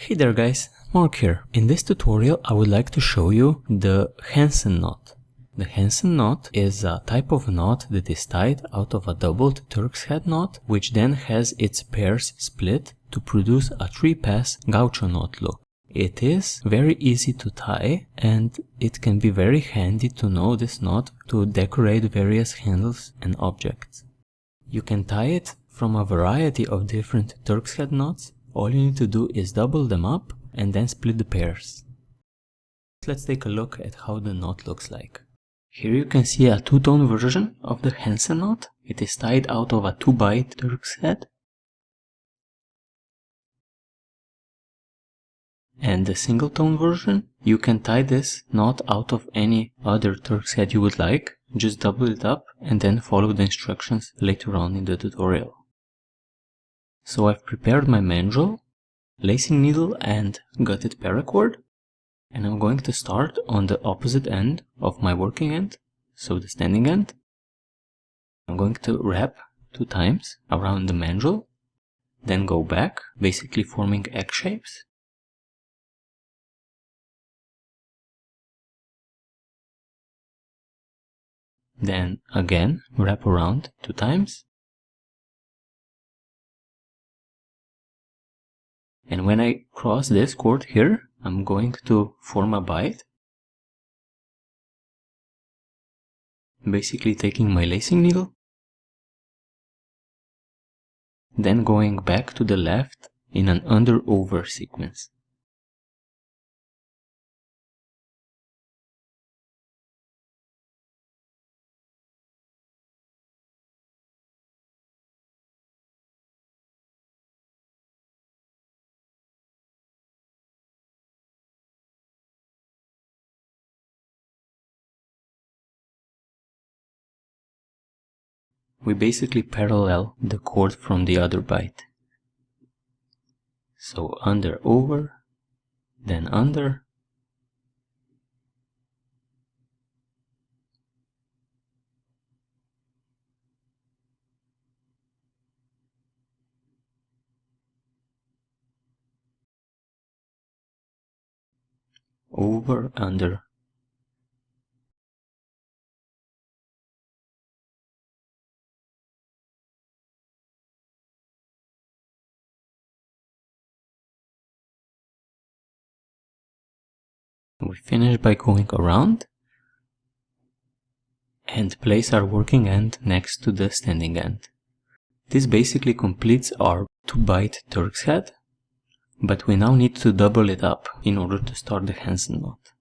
Hey there guys, Mark here. In this tutorial I would like to show you the Hansen knot. The Hansen knot is a type of knot that is tied out of a doubled Turk's head knot, which then has its pairs split to produce a 3-pass gaucho knot look. It is very easy to tie and it can be very handy to know this knot to decorate various handles and objects. You can tie it from a variety of different Turk's head knots. All you need to do is double them up and then split the pairs. Let's take a look at how the knot looks like. Here you can see a two-tone version of the Hansen knot. It is tied out of a 2-bight Turk's head. And the single-tone version, you can tie this knot out of any other Turk's head you would like. Just double it up and then follow the instructions later on in the tutorial. So I've prepared my mandrel, lacing needle and gutted paracord, and I'm going to start on the opposite end of my working end, so the standing end. I'm going to wrap 2 times around the mandrel, then go back, basically forming egg shapes. Then again wrap around 2 times. And when I cross this cord here, I'm going to form a bight. Basically taking my lacing needle, then going back to the left in an under-over sequence. We basically parallel the cord from the other bight. So under, over, then under, over, under. We finish by going around and place our working end next to the standing end. This basically completes our 2-bight Turk's head, but we now need to double it up in order to start the Hansen knot.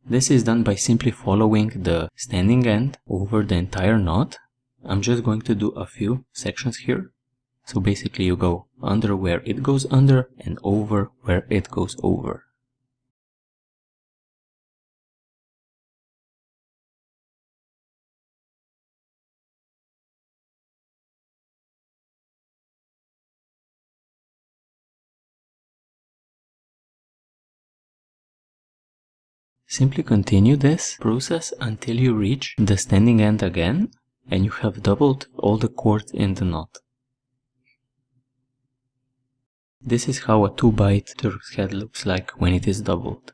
This is done by simply following the standing end over the entire knot. I'm just going to do a few sections here. So basically you go under where it goes under and over where it goes over. Simply continue this process until you reach the standing end again and you have doubled all the cords in the knot. This is how a 2-bight Turk's head looks like when it is doubled.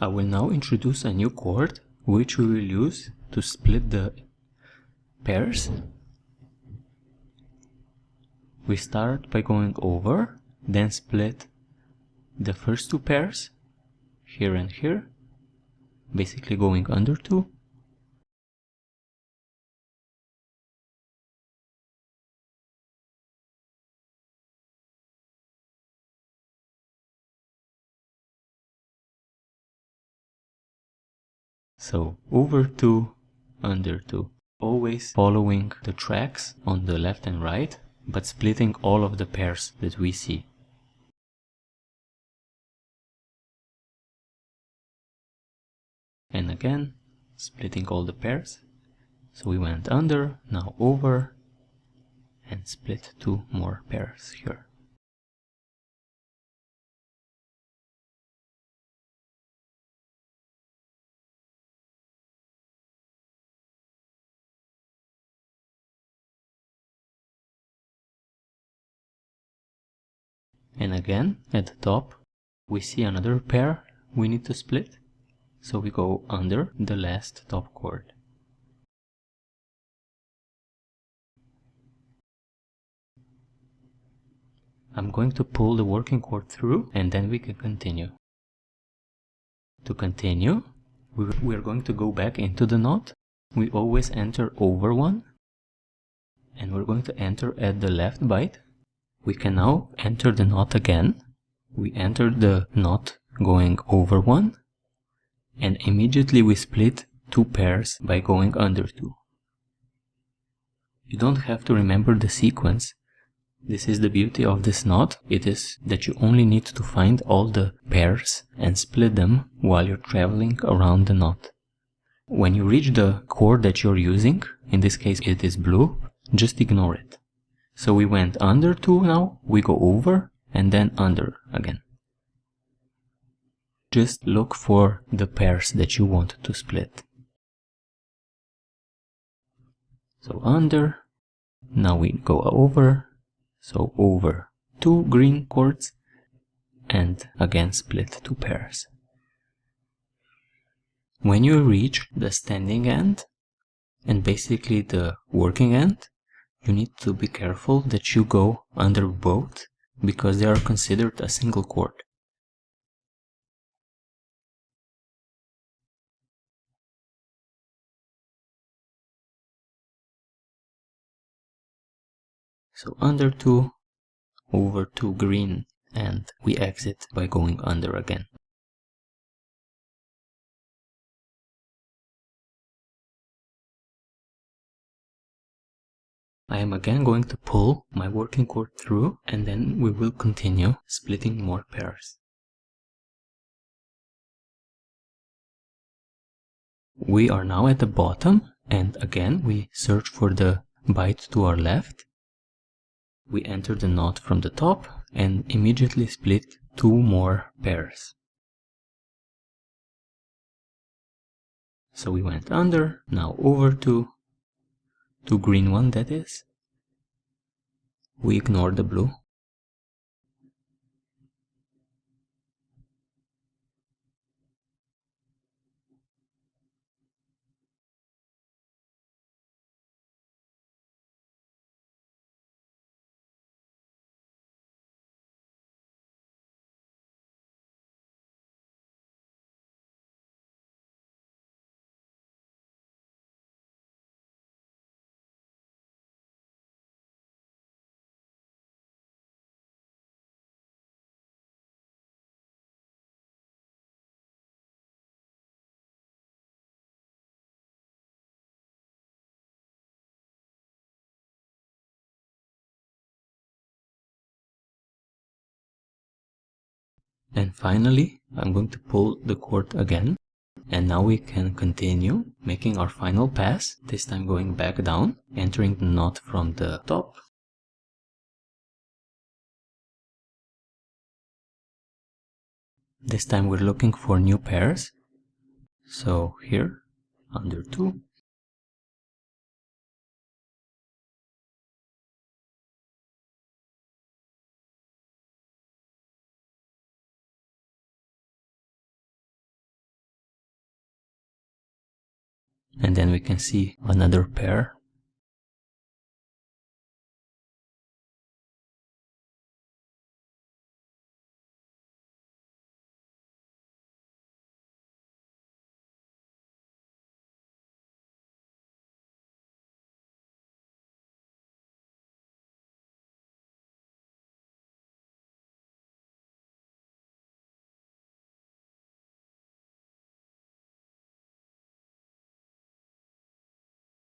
I will now introduce a new cord which we will use to split the pairs. We start by going over, then split the first 2 pairs, here and here, basically going under 2. So over 2, under 2, always following the tracks on the left and right, but splitting all of the pairs that we see. And again, splitting all the pairs. So we went under, now over, and split 2 more pairs here. And again, at the top, we see another pair we need to split. So we go under the last top cord. I'm going to pull the working cord through and then we can continue. To continue, we are going to go back into the knot. We always enter over one. And we're going to enter at the left bight. We can now enter the knot again. We enter the knot going over one. And immediately we split two pairs by going under two. You don't have to remember the sequence. This is the beauty of this knot. It is that you only need to find all the pairs and split them while you're traveling around the knot. When you reach the cord that you're using, in this case it is blue, just ignore it. So we went under two now, we go over and then under again. Just look for the pairs that you want to split. So under, now we go over, so over two green cords and again split two pairs. When you reach the standing end and basically the working end, you need to be careful that you go under both because they are considered a single cord. So under two, over two green, and we exit by going under again. I am again going to pull my working cord through and then we will continue splitting more pairs. We are now at the bottom and again we search for the bight to our left. We enter the knot from the top and immediately split two more pairs. So we went under, now over two green one that is. We ignore the blue. And finally, I'm going to pull the cord again. And now we can continue making our final pass, this time going back down, entering the knot from the top. This time we're looking for new pairs. So here, under two. And then we can see another pair.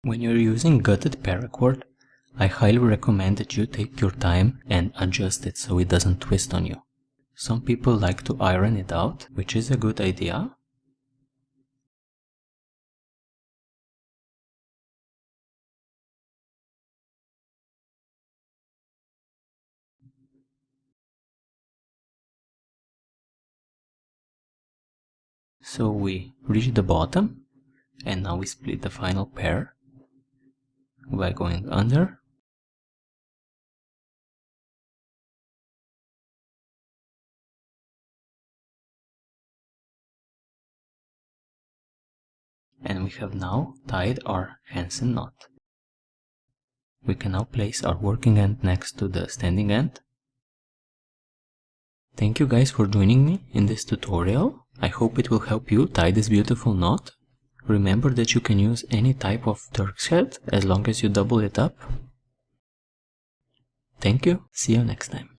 When you're using gutted paracord, I highly recommend that you take your time and adjust it so it doesn't twist on you. Some people like to iron it out, which is a good idea. So we reach the bottom and now we split the final pair by going under. And we have now tied our Hansen knot. We can now place our working end next to the standing end. Thank you guys for joining me in this tutorial. I hope it will help you tie this beautiful knot. Remember that you can use any type of Turk's head as long as you double it up. Thank you, see you next time.